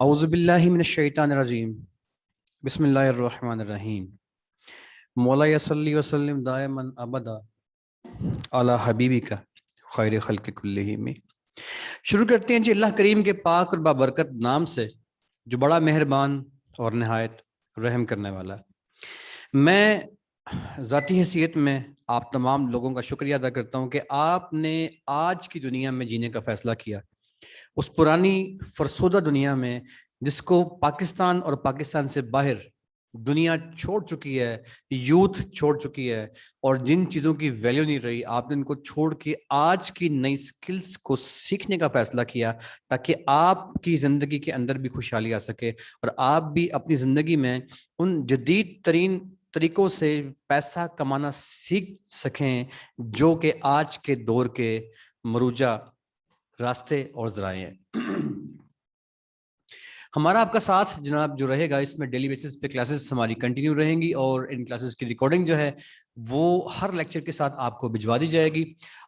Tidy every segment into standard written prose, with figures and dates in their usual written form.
औज़ुबिल्लाहि मिनश्शैतानिर्रजीम बिस्मिल्लाहिर्रहमानिर्रहीम मौला यसल्ली वसल्लिम दायमन अबदा अला हबीबिका खैर खल्क़ि कुल्लिहिम। शुरू करते हैं जी अल्लाह करीम के पाक और बाबरकत नाम से जो बड़ा मेहरबान और नहायत रहम करने वाला है। मैं ज़ाती हैसियत में आप तमाम लोगों का शुक्रिया अदा करता हूँ कि आपने आज की दुनिया में जीने का फ़ैसला किया, उस पुरानी फरसुदा दुनिया में जिसको पाकिस्तान और पाकिस्तान से बाहर दुनिया छोड़ चुकी है, यूथ छोड़ चुकी है और जिन चीज़ों की वैल्यू नहीं रही, आपने इनको छोड़ के आज की नई स्किल्स को सीखने का फैसला किया ताकि आपकी ज़िंदगी के अंदर भी खुशहाली आ सके और आप भी अपनी ज़िंदगी में उन जदीद तरीन तरीकों से पैसा कमाना सीख सकें जो कि आज के दौर के मरूजा रास्ते और ज़राए हैं। हमारा आपका साथ जनाब जो रहेगा, इसमें डेली बेसिस पे क्लासेस हमारी कंटिन्यू रहेंगी और इन क्लासेस की रिकॉर्डिंग जो है वो हर लेक्चर के साथ आपको भिजवा दी जाएगी।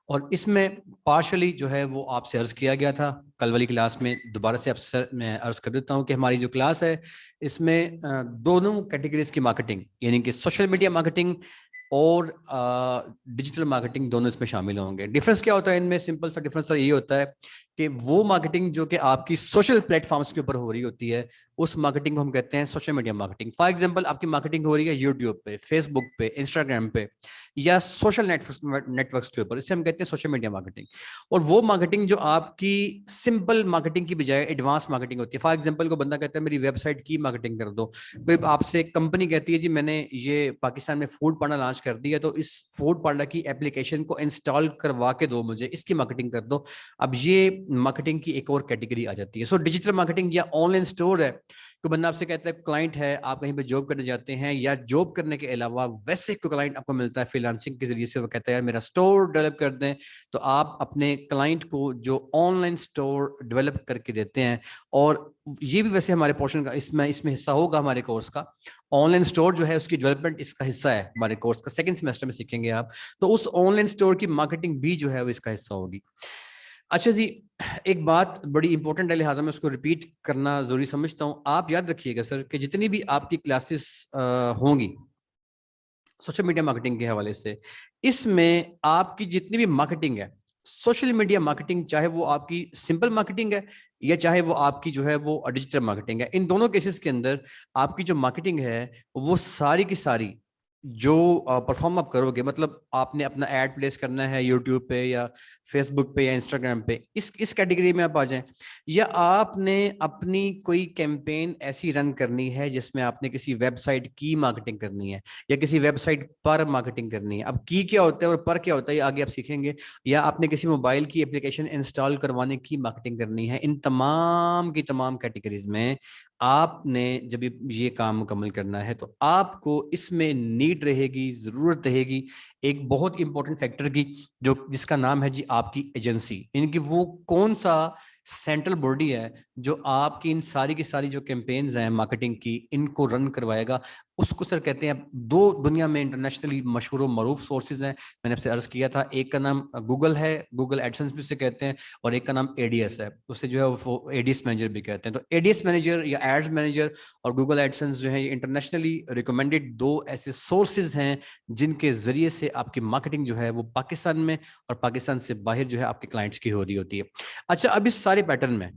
और इसमें पार्शली जो है वो आपसे अर्ज़ किया गया था कल वाली क्लास में, दोबारा से आपसे मैं अर्ज़ कर देता हूँ कि हमारी जो क्लास है इसमें दोनों कैटेगरीज की मार्केटिंग यानी कि सोशल मीडिया मार्केटिंग और डिजिटल मार्केटिंग दोनों इसमें शामिल होंगे। डिफरेंस क्या होता है इनमें? सिंपल सा डिफरेंस ये होता है कि वो मार्केटिंग जो कि आपकी सोशल प्लेटफॉर्म्स के ऊपर हो रही होती है उस मार्केटिंग को हम कहते हैं social media marketing. For example, आपकी मार्केटिंग हो रही है यूट्यूब पे, फेसबुक पे, इंस्टाग्राम पे या सोशल नेटवर्क्स के ऊपर, इसे हम कहते हैं सोशल मीडिया मार्केटिंग। और वो मार्केटिंग जो आपकी सिंपल मार्केटिंग की बजाय एडवांस मार्केटिंग होती है। फॉर एग्जाम्पल, को बंदा कहता है मेरी वेबसाइट की मार्केटिंग कर दो, कोई आपसे कंपनी कहती है जी मैंने ये पाकिस्तान में फूड पांडा लॉन्च कर दिया तो इस फूड पांडा की एप्लीकेशन को इंस्टॉल करवा के दो मुझे, इसकी मार्केटिंग कर दो। अब ये मार्केटिंग की एक और कैटेगरी आ जाती है। सो डिजिटल मार्केटिंग या ऑनलाइन स्टोर है, तो बंदा आपसे कहता है, क्लाइंट है, आप कहीं पे जॉब करने जाते हैं या जॉब करने के अलावा वैसे कोई क्लाइंट आपको मिलता है फ्रीलांसिंग के जरिए से, वो कहता है यार मेरा स्टोर डेवलप कर दें, तो आप अपने क्लाइंट को जो ऑनलाइन स्टोर डेवलप करके देते हैं। और ये भी वैसे हमारे पोर्शन का इसमें हिस्सा होगा हमारे कोर्स का। ऑनलाइन स्टोर जो है उसकी डेवलपमेंट इसका हिस्सा है हमारे कोर्स का, सेकंड सेमेस्टर में सीखेंगे आप। तो उस ऑनलाइन स्टोर की मार्केटिंग भी जो है वो इसका हिस्सा होगी। अच्छा जी, एक बात बड़ी इंपॉर्टेंट है, लिहाजा मैं उसको रिपीट करना जरूरी समझता हूं। आप याद रखिएगा सर कि जितनी भी आपकी क्लासेस होंगी सोशल मीडिया मार्केटिंग के हवाले से, इसमें आपकी जितनी भी मार्केटिंग है सोशल मीडिया मार्केटिंग, चाहे वो आपकी सिंपल मार्केटिंग है या चाहे वो आपकी जो है वो डिजिटल मार्केटिंग है, इन दोनों केसेस के अंदर आपकी जो मार्केटिंग है वो सारी की सारी जो परफॉर्म आप करोगे, मतलब आपने अपना एड प्लेस करना है यूट्यूब पे या फेसबुक पे या इंस्टाग्राम पे, इस कैटेगरी में आप आ जाएं। या आपने अपनी कोई कैंपेन ऐसी रन करनी है जिसमें आपने किसी वेबसाइट की मार्केटिंग करनी है या किसी वेबसाइट पर मार्केटिंग करनी है। अब की क्या होता है और पर क्या होता है ये आगे आप सीखेंगे। या आपने किसी मोबाइल की एप्लीकेशन इंस्टॉल करवाने की मार्केटिंग करनी है। इन तमाम की तमाम कैटेगरीज में आपने जब ये काम मुकम्मल करना है तो आपको इसमें नीड रहेगी, जरूरत रहेगी एक बहुत इंपॉर्टेंट फैक्टर की, जो जिसका नाम है जी आपकी एजेंसी। यानी कि वो कौन सा सेंट्रल बॉडी है जो आपकी इन सारी की सारी जो कैंपेन्स हैं मार्केटिंग की, इनको रन करवाएगा। उसको सर कहते हैं, दो दुनिया में इंटरनेशनली मशहूर मरूफ सोर्सेज हैं, मैंने आपसे अर्ज किया था। एक का नाम गूगल है, गूगल एडसेंस भी उसे कहते हैं, और एक का नाम एडीएस है, उसे जो है वो एडीएस मैनेजर भी कहते हैं। तो एडीएस मैनेजर या एड्स मैनेजर और गूगल एडसेंस जो है ये इंटरनेशनली रिकमेंडेड दो ऐसे सोर्सेज हैं जिनके जरिए से आपकी मार्केटिंग जो है वो पाकिस्तान में और पाकिस्तान से बाहर जो है आपके क्लाइंट्स की हो रही होती है। अच्छा, अब इस सारे पैटर्न में,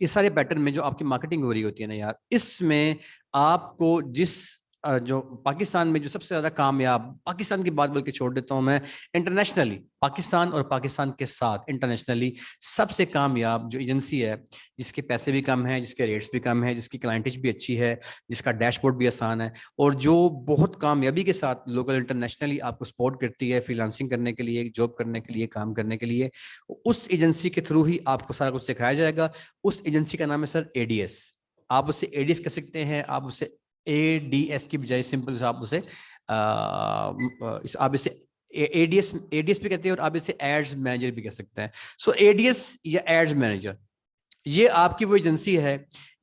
इस सारे पैटर्न में जो आपकी मार्केटिंग हो रही होती है ना यार, इसमें आपको जिस जो पाकिस्तान में जो सबसे ज्यादा कामयाब, पाकिस्तान की बात बल्कि छोड़ देता हूं मैं, इंटरनेशनली पाकिस्तान और पाकिस्तान के साथ इंटरनेशनली सबसे कामयाब जो एजेंसी है, जिसके पैसे भी कम हैं, जिसके रेट्स भी कम है, जिसकी क्लाइंटेज भी अच्छी है, जिसका डैशबोर्ड भी आसान है और जो बहुत कामयाबी के साथ लोकल इंटरनेशनली आपको सपोर्ट करती है फ्रीलांसिंग करने के लिए, जॉब करने के लिए, काम करने के लिए, उस एजेंसी के थ्रू ही आपको सारा कुछ सिखाया जाएगा। उस एजेंसी का नाम है सर एडीएस। आप उसे एडीएस कह सकते हैं, आप उसे एडीएस की बजाय सिंपल से आप उसे आप इसे एडीएस एडीएस भी कहते हैं और आप इसे एड्स मैनेजर भी कह सकते हैं। सो एडीएस या एड्स मैनेजर ये आपकी वो एजेंसी है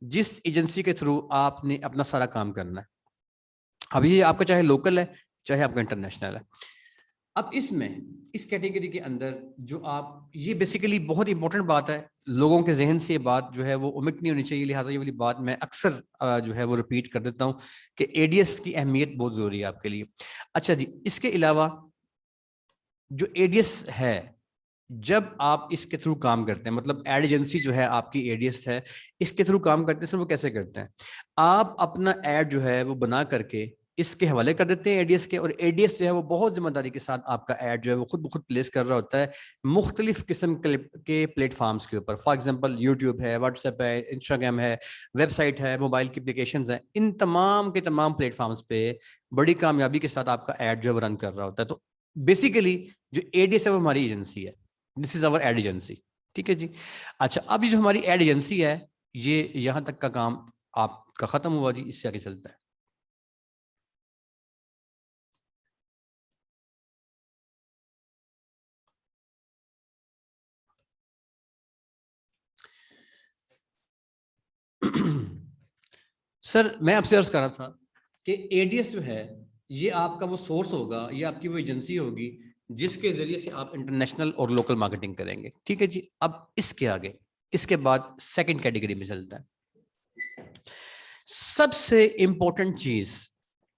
जिस एजेंसी के थ्रू आपने अपना सारा काम करना है। अब ये आपका चाहे लोकल है चाहे आपका इंटरनेशनल है। अब इसमें इस कैटेगरी के अंदर जो आप, ये बेसिकली बहुत इंपॉर्टेंट बात है, लोगों के जहन से ये बात जो है वो ओमिट नहीं होनी चाहिए, लिहाजा ये वाली बात मैं अक्सर जो है वो रिपीट कर देता हूँ कि एडीएस की अहमियत बहुत जरूरी है आपके लिए। अच्छा जी, इसके अलावा जो एडीएस है, जब आप इसके थ्रू काम करते हैं, मतलब एड एजेंसी जो है आपकी एडीएस है, इसके थ्रू काम करते हैं सर, वो कैसे करते हैं? आप अपना एड जो है वो बना करके इसके हवाले कर देते हैं एडीएस के, और एडीएस जो है वो बहुत जिम्मेदारी के साथ आपका एड जो है वो खुद ब खुद प्लेस कर रहा होता है मुख्तलिफ किस्म के प्लेटफॉर्म्स के ऊपर। फॉर एग्जांपल यूट्यूब है, व्हाट्सएप है, इंस्टाग्राम है, वेबसाइट है, मोबाइल की एप्लीकेशन है, इन तमाम के तमाम प्लेटफॉर्म्स पे बड़ी कामयाबी के साथ आपका एड जो है रन कर रहा होता है। तो बेसिकली जो एडीएस है वो हमारी एजेंसी है, this is our ad agency. ठीक है जी। अच्छा, अब ये जो हमारी एड एजेंसी है, ये यहां तक का काम आपका खत्म हुआ जी, इससे आगे चलता है। सर मैं आपसे अर्ज कर रहा था कि एडीएस जो है ये आपका वो सोर्स होगा, ये आपकी वो एजेंसी होगी जिसके जरिए से आप इंटरनेशनल और लोकल मार्केटिंग करेंगे। ठीक है जी। अब इसके आगे, इसके बाद सेकंड कैटेगरी में चलता है। सबसे इंपॉर्टेंट चीज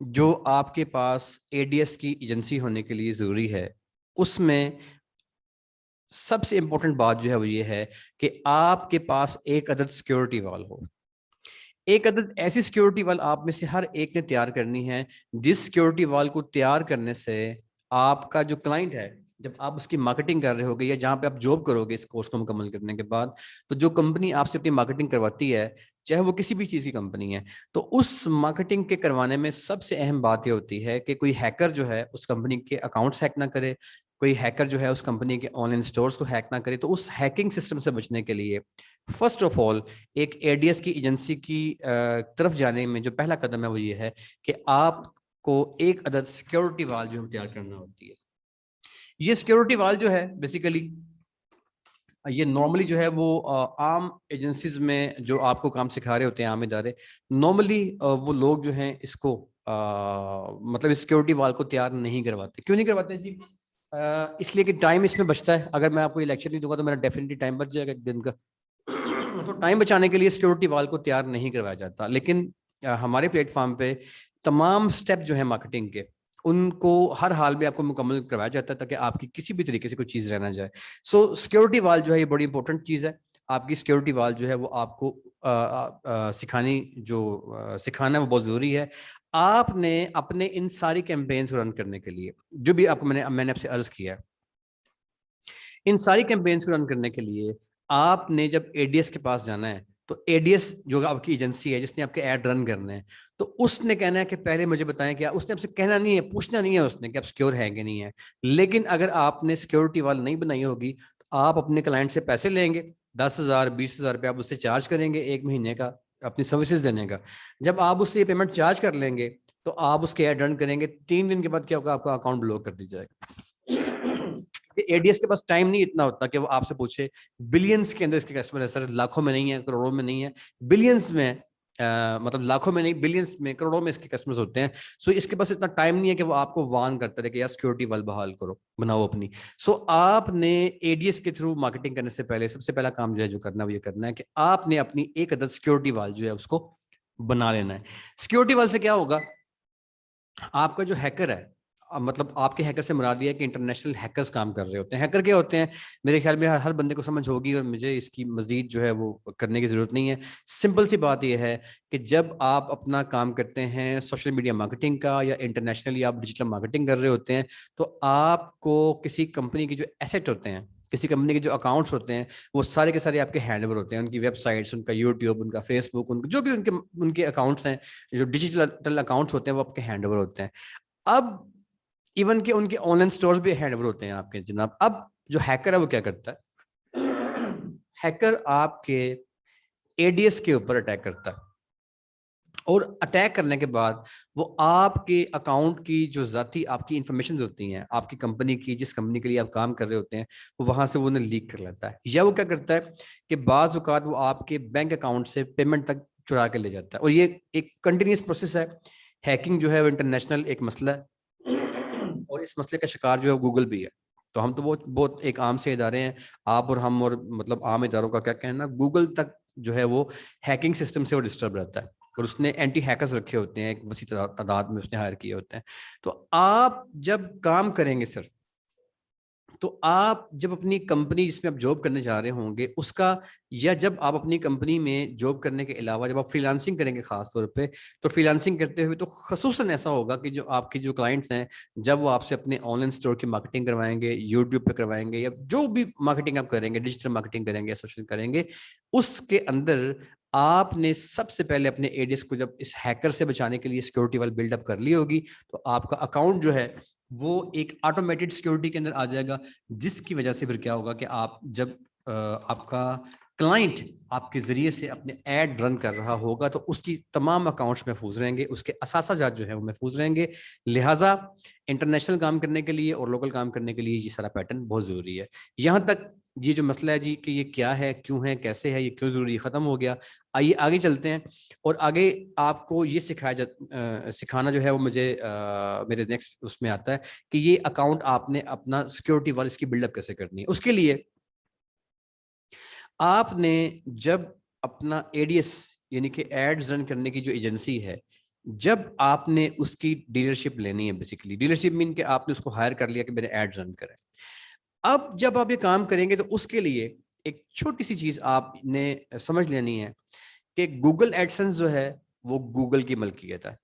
जो आपके पास एडीएस की एजेंसी होने के लिए जरूरी है, उसमें सबसे इंपॉर्टेंट बात जो है वो ये है कि आपके पास एक अदद सिक्योरिटी वॉल हो। एक अदद ऐसी सिक्योरिटी वॉल आप में से हर एक ने तैयार करनी है, जिस सिक्योरिटी वॉल को तैयार करने से आपका जो क्लाइंट है, जब आप उसकी मार्केटिंग कर रहे होगे या जहां पे आप जॉब करोगे इस कोर्स को मुकम्मल करने के बाद, तो जो कंपनी आपसे अपनी मार्केटिंग करवाती है, चाहे वो किसी भी चीज की कंपनी है, तो उस मार्केटिंग के करवाने में सबसे अहम बात यह होती है कि कोई हैकर जो है उस कंपनी के अकाउंट्स हैक ना करे, कोई हैकर जो है उस कंपनी के ऑनलाइन स्टोर्स को हैक ना करे। तो उस हैकिंग सिस्टम से बचने के लिए फर्स्ट ऑफ ऑल एक एडीएस की एजेंसी की तरफ जाने में जो पहला कदम है वो ये है कि आपको एक अदद सिक्योरिटी वाल जो तैयार करना होती है। ये सिक्योरिटी वाल जो है बेसिकली ये नॉर्मली जो है वो आम एजेंसीज में जो आपको काम सिखा रहे होते हैं आम इदारे, नॉर्मली वो लोग जो हैं इसको मतलब सिक्योरिटी वाल को तैयार नहीं करवाते। क्यों नहीं करवाते जी? इसलिए कि टाइम इसमें बचता है। अगर मैं आपको ये लेक्चर नहीं दूंगा तो मेरा डेफिनेटली टाइम बच जाएगा एक दिन का। तो टाइम बचाने के लिए सिक्योरिटी वाल को तैयार नहीं करवाया जाता। लेकिन हमारे प्लेटफॉर्म पे तमाम स्टेप जो है मार्केटिंग के, उनको हर हाल में आपको मुकम्मल करवाया जाता है ताकि आपकी किसी भी तरीके से कोई चीज़ रह ना जाए। सो सिक्योरिटी वाल जो है ये बड़ी इंपॉर्टेंट चीज़ है। आपकी सिक्योरिटी वाल जो है वो आपको सिखाना है वो बहुत ज़रूरी है। आपने अपने इन सारी कैंपेन्स को रन करने के लिए, जो भी आपको मैंने आपसे अर्ज किया है, इन सारी कैंपेन्स को रन करने के लिए आपने जब एडीएस के पास जाना है, तो एडीएस जो आपकी एजेंसी है जिसने आपके ऐड रन करने हैं, तो उसने कहना है कि पहले मुझे बताएं क्या। उसने आपसे कहना नहीं है, पूछना नहीं है उसने कि आप सिक्योर है कि नहीं है। लेकिन अगर आपने सिक्योरिटी वाल नहीं बनाई होगी तो आप अपने क्लाइंट से पैसे लेंगे, 10,000 20,000 रुपये आप उससे चार्ज करेंगे एक महीने का अपनी सर्विसेज देने का। जब आप उससे पेमेंट चार्ज कर लेंगे तो आप उसके ऐड रन करेंगे, 3 दिन के बाद क्या होगा, आपका अकाउंट ब्लॉक कर दी जाएगा। एडीएस के पास टाइम नहीं इतना होता कि वो आपसे पूछे। बिलियंस के अंदर इसके कस्टमर है सर, लाखों में नहीं है, करोड़ों में नहीं है, बिलियंस में मतलब लाखों में नहीं, बिलियंस में, करोड़ों में इसके कस्टमर्स होते हैं। सो इसके पास इतना टाइम नहीं है कि वो आपको वार्न करता रहे कि यार सिक्योरिटी वाल बहाल करो, बनाओ अपनी। सो आपने एडीएस के थ्रू मार्केटिंग करने से पहले सबसे पहला काम जो है जो करना है वो ये करना है कि आपने अपनी एक अदद सिक्योरिटी वाल जो है उसको बना लेना है। सिक्योरिटी वाल से क्या होगा, आपका जो हैकर है, मतलब आपके हैकर से मुराद ये है कि इंटरनेशनल हैकर्स काम कर रहे होते हैं। हैकर क्या होते हैं, मेरे ख्याल में हर बंदे को समझ होगी और मुझे इसकी मजीद जो है वो करने की जरूरत नहीं है। सिंपल सी बात यह है कि जब आप अपना काम करते हैं सोशल मीडिया मार्केटिंग का या इंटरनेशनली आप डिजिटल मार्केटिंग कर रहे होते हैं, तो आपको किसी कंपनी के जो एसेट होते हैं, किसी कंपनी के जो अकाउंट्स होते हैं, वो सारे के सारे आपके हैंड ओवर होते हैं। उनकी वेबसाइट्स, उनका यूट्यूब, उनका फेसबुक, उनके जो भी उनके उनके अकाउंट्स हैं, जो डिजिटल अकाउंट्स होते हैं, वो आपके हैंड ओवर होते हैं। अब इवन के उनके ऑनलाइन स्टोर्स भी हैंड ओवर होते हैं आपके जनाब। अब जो हैकर है वो क्या करता है, हैकर आपके एडीएस के ऊपर अटैक करता है, और अटैक करने के बाद वो आपके अकाउंट की जो जाती आपकी इंफॉर्मेशन होती हैं, आपकी कंपनी की, जिस कंपनी के लिए आप काम कर रहे होते हैं, वो वहां से वो उन्हें लीक कर लेता है। या वो क्या करता है कि बाज औकात वो आपके बैंक अकाउंट से पेमेंट तक चुरा के ले जाता है। और ये एक कंटिन्यूस प्रोसेस है। हैकिंग जो है वो इंटरनेशनल एक मसला है। और इस मसले का शिकार जो है गूगल भी है। तो हम तो बहुत बहुत एक आम से इदारे हैं, आप और हम, और मतलब आम इदारों का क्या कहना, गूगल तक जो है वो हैकिंग सिस्टम से वो डिस्टर्ब रहता है, और उसने एंटी हैकर्स रखे होते हैं, एक वसी तादाद में उसने हायर किए होते हैं। तो आप जब काम करेंगे सर, तो आप जब अपनी कंपनी जिसमें आप जॉब करने जा रहे होंगे उसका, या जब आप अपनी कंपनी में जॉब करने के अलावा जब आप फ्रीलांसिंग करेंगे खास तौर पे, तो फ्रीलांसिंग करते हुए तो खसूसन ऐसा होगा कि जो आपके जो क्लाइंट्स हैं, जब वो आपसे अपने ऑनलाइन स्टोर की मार्केटिंग करवाएंगे, यूट्यूब पे करवाएंगे, या जो भी मार्केटिंग आप करेंगे, डिजिटल मार्केटिंग करेंगे, सोशल करेंगे, उसके अंदर आपने सबसे पहले अपने एडियस को जब इस हैकर से बचाने के लिए सिक्योरिटी वाल बिल्डअप कर ली होगी, तो आपका अकाउंट जो है वो एक ऑटोमेटेड सिक्योरिटी के अंदर आ जाएगा, जिसकी वजह से फिर क्या होगा कि आप जब आपका क्लाइंट आपके जरिए से अपने ऐड रन कर रहा होगा, तो उसकी तमाम अकाउंट्स महफूज रहेंगे, उसके असासाजात जो है वो महफूज रहेंगे। लिहाजा इंटरनेशनल काम करने के लिए और लोकल काम करने के लिए ये सारा पैटर्न बहुत जरूरी है। यहाँ तक ये जो मसला है जी कि ये क्या है, क्यों है, कैसे है, ये क्यों जरूरी है, खत्म हो गया। आइए आगे चलते हैं, और आगे आपको ये सिखाना जो है वो मुझे मेरे नेक्स्ट उसमें आता है कि ये अकाउंट आपने अपना सिक्योरिटी वाल इसकी बिल्डअप कैसे करनी है। उसके लिए आपने जब अपना एडीएस यानी कि एड्स रन करने की जो एजेंसी है, जब आपने उसकी डीलरशिप लेनी है, बेसिकली डीलरशिप मीन कि आपने उसको हायर कर लिया कि मेरे एड्स रन करें। अब जब आप ये काम करेंगे तो उसके लिए एक छोटी सी चीज आपने समझ लेनी है कि गूगल एडसेंस जो है वो गूगल की मलकियत है,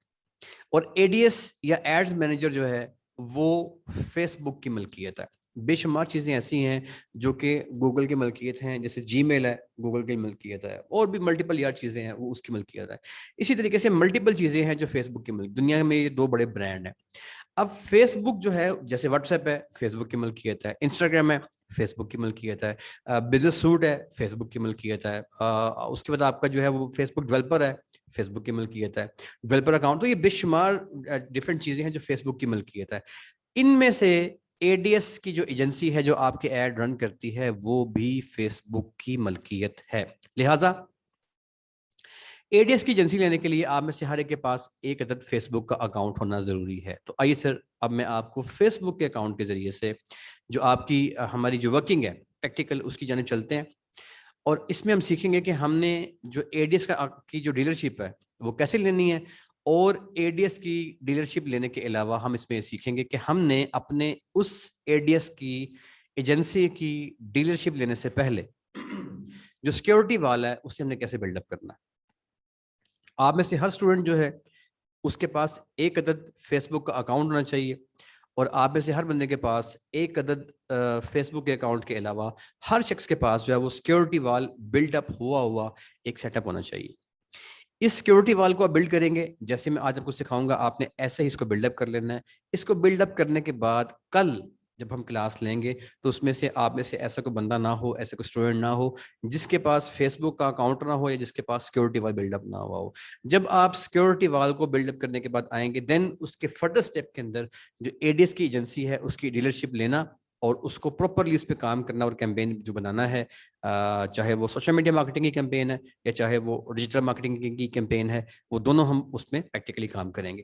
और एडीएस या एड्स मैनेजर जो है वो फेसबुक की मलकियत है। बेशुमार चीजें ऐसी हैं जो कि गूगल की मलकियत हैं, जैसे जीमेल है गूगल की मलकियत है, और भी मल्टीपल यार चीजें हैं वो उसकी मलकियत है। इसी तरीके से मल्टीपल चीजें हैं जो फेसबुक की मलकियत। दुनिया में ये दो बड़े ब्रांड हैं। अब फेसबुक जो है, जैसे व्हाट्सएप है फेसबुक की मलकियत है, इंस्टाग्राम है फेसबुक की मलकियत है, बिजनेस सूट है फेसबुक की मलकियत है, उसके बाद आपका जो है वो फेसबुक डेवलपर है फेसबुक की मलकियत है, डेवलपर अकाउंट। तो ये बेशुमार डिफरेंट चीजें हैं जो फेसबुक की मलकियत है। इनमें से एडीएस की जो एजेंसी है जो आपके ऐड रन करती है वो भी फेसबुक की मलकियत है। लिहाजा एडीएस की एजेंसी लेने के लिए आप में से हर एक के पास एक अदद फेसबुक का अकाउंट होना जरूरी है। तो आइए सर, अब मैं आपको फेसबुक के अकाउंट के जरिए से जो आपकी हमारी जो वर्किंग है प्रैक्टिकल उसकी जाने चलते हैं, और इसमें हम सीखेंगे कि हमने जो एडीएस की जो डीलरशिप है वो कैसे लेनी है, और एडीएस की डीलरशिप लेने के अलावा हम इसमें सीखेंगे कि हमने अपने उस एडीएस की एजेंसी की डीलरशिप लेने से पहले जो सिक्योरिटी वाला है उसे हमने कैसे बिल्डअप करना है। आप में से हर स्टूडेंट जो है उसके पास एक अदद फेसबुक का अकाउंट होना चाहिए, और आप में से हर बंदे के पास एक अदद फेसबुक के अकाउंट के अलावा हर शख्स के पास जो है वो सिक्योरिटी वाल बिल्डअप हुआ हुआ एक सेटअप होना चाहिए। इस सिक्योरिटी वाल को आप बिल्ड करेंगे, जैसे मैं आज आपको सिखाऊंगा, आपने ऐसे ही इसको बिल्डअप कर लेना है। इसको बिल्डअप करने के बाद कल जब हम क्लास लेंगे तो उसमें से आप में से ऐसा कोई बंदा ना हो, ऐसा कोई स्टूडेंट ना हो जिसके पास फेसबुक का अकाउंट ना हो, या जिसके पास सिक्योरिटी वाल बिल्डअप ना हुआ हो। जब आप सिक्योरिटी वाल को बिल्डअप करने के बाद आएंगे, देन उसके फर्दर स्टेप के अंदर जो एडीएस की एजेंसी है उसकी डीलरशिप लेना, और उसको प्रॉपरली उस पर काम करना, और कैंपेन जो बनाना है, चाहे वो सोशल मीडिया मार्केटिंग की कैंपेन है या चाहे वो डिजिटल मार्केटिंग की कैंपेन है, वो दोनों हम उसमें प्रैक्टिकली काम करेंगे।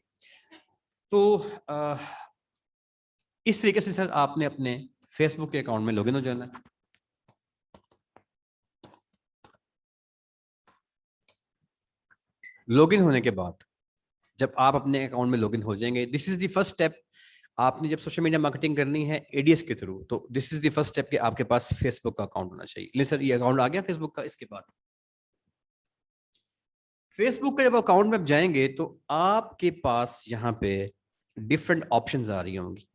तो इस तरीके से सर आपने अपने फेसबुक के अकाउंट में लॉगिन हो जाना है। लॉगिन होने के बाद जब आप अपने अकाउंट में लॉगिन हो जाएंगे, this is the first step. आपने जब सोशल मीडिया मार्केटिंग करनी है एडीएस के थ्रू, तो this is the first step कि आपके पास फेसबुक का अकाउंट होना चाहिए। ले सर, ये अकाउंट आ गया फेसबुक का। इसके बाद फेसबुक का जब अकाउंट में आप जाएंगे तो आपके पास यहाँ पे डिफरेंट ऑप्शंस आ रही होंगी।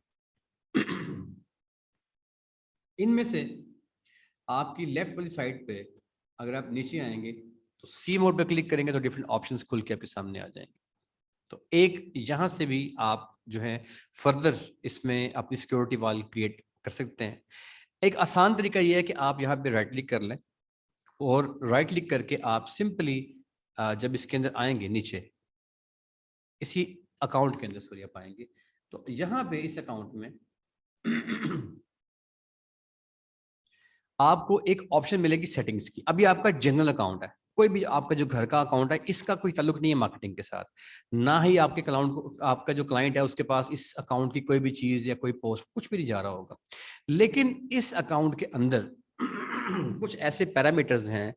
इनमें से आपकी लेफ्ट वाली साइड पे अगर आप नीचे आएंगे तो सी मोड पे क्लिक करेंगे तो डिफरेंट ऑप्शंस खुल के आपके सामने आ जाएंगे। तो एक यहां से भी आप जो है फर्दर इसमें अपनी सिक्योरिटी वाल क्रिएट कर सकते हैं। एक आसान तरीका यह है कि आप यहाँ पे राइट क्लिक कर लें, और राइट क्लिक करके आप सिंपली जब इसके अंदर आएंगे नीचे इसी अकाउंट के अंदर सॉरी आप आएंगे, तो यहाँ पे इस अकाउंट में आपको एक ऑप्शन मिलेगी सेटिंग्स की। अभी आपका जनरल अकाउंट है, कोई भी आपका जो घर का अकाउंट है इसका कोई ताल्लुक नहीं है मार्केटिंग के साथ, ना ही आपके अकाउंट को, आपका जो क्लाइंट है उसके पास इस अकाउंट की कोई भी चीज या कोई पोस्ट कुछ भी नहीं जा रहा होगा। लेकिन इस अकाउंट के अंदर कुछ ऐसे पैरामीटर्स हैं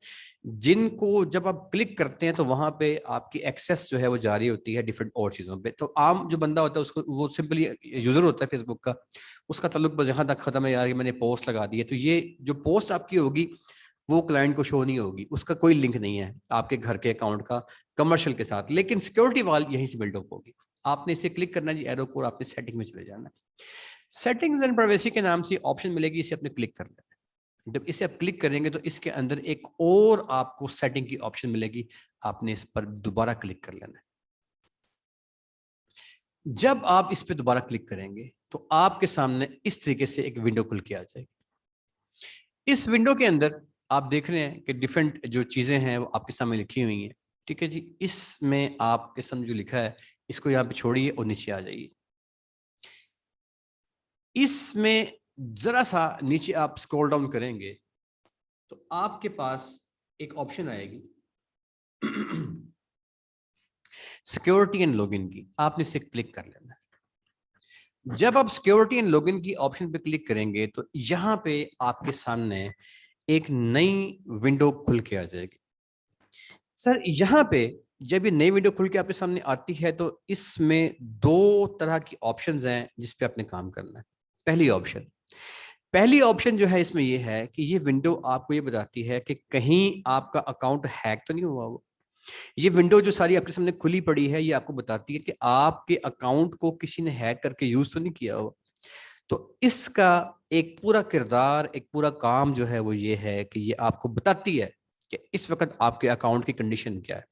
जिनको जब आप क्लिक करते हैं तो वहां पे आपकी एक्सेस जो है वो जारी होती है डिफरेंट और चीजों पे। तो आम जो बंदा होता है उसको, वो सिंपली यूजर होता है फेसबुक का, उसका ताल्लुक बस यहाँ तक खत्म है, यार मैंने पोस्ट लगा दी है, तो ये जो पोस्ट आपकी होगी वो क्लाइंट को शो नहीं होगी, उसका कोई लिंक नहीं है आपके घर के अकाउंट का कमर्शियल के साथ। लेकिन सिक्योरिटी वाल यहीं से बिल्डअप होगी। आपने इसे क्लिक करना जी, एरो कोड, आपने सेटिंग में चले जाना, सेटिंग्स एंड प्राइवेसी के नाम से ऑप्शन मिलेगी, इसे आपने क्लिक कर लेना। जब इसे आप क्लिक करेंगे तो इसके अंदर एक और आपको सेटिंग की ऑप्शन मिलेगी, आपने इस पर दोबारा क्लिक कर लेना है। जब आप इस पर दोबारा क्लिक करेंगे तो आपके सामने इस तरीके से एक विंडो खुल के आ जाएगी। इस विंडो के अंदर आप देख रहे हैं कि डिफरेंट जो चीजें हैं वो आपके सामने लिखी हुई हैं, ठीक है जी। इसमें आपके सामने जो लिखा है इसको यहाँ पे छोड़िए और नीचे आ जाइए। इसमें जरा सा नीचे आप स्क्रॉल डाउन करेंगे तो आपके पास एक ऑप्शन आएगी सिक्योरिटी एंड लॉगिन की, आपने इसे क्लिक कर लेना है। जब आप सिक्योरिटी एंड लॉगिन की ऑप्शन पे क्लिक करेंगे तो यहां पे आपके सामने एक नई विंडो खुल के आ जाएगी। सर यहाँ पे जब ये नई विंडो खुल के आपके सामने आती है तो इसमें दो तरह की ऑप्शंस हैं जिस पे आपने काम करना है। पहली ऑप्शन जो है इसमें ये है कि ये विंडो आपको ये बताती है कि कहीं आपका अकाउंट हैक तो नहीं हुआ। वो ये विंडो जो सारी आपके सामने खुली पड़ी है ये आपको बताती है कि आपके अकाउंट को किसी ने हैक करके यूज तो नहीं किया हो। तो इसका एक पूरा किरदार, एक पूरा काम जो है वो ये है कि ये आपको बताती है कि इस वक्त आपके अकाउंट की कंडीशन क्या है।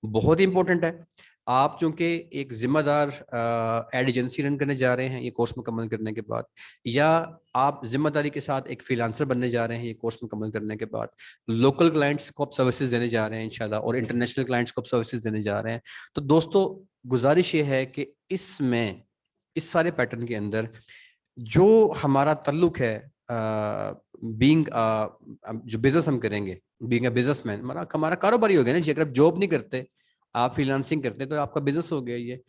बहुत ही इंपॉर्टेंट है। आप चूंकि एक जिम्मेदार एड एजेंसी रन करने जा रहे हैं ये कोर्स मुकम्मल करने के बाद, या आप जिम्मेदारी के साथ एक फ्रीलांसर बनने जा रहे हैं ये कोर्स मुकम्मल करने के बाद, लोकल क्लाइंट्स को आप सर्विसेज देने जा रहे हैं इंशाल्लाह, और इंटरनेशनल क्लाइंट्स को आप सर्विसेज देने जा रहे हैं, तो दोस्तों गुजारिश ये है कि इसमें इस सारे पैटर्न के अंदर जो हमारा ताल्लुक है बीइंग जो बिजनेस हम करेंगे, बीइंग अ बिजनेसमैन, हमारा कारोबारी हो गया ना जी। अगर आप जॉब नहीं करते, आप फ्रीलांसिंग करते हैं तो आपका बिजनेस हो गया ये।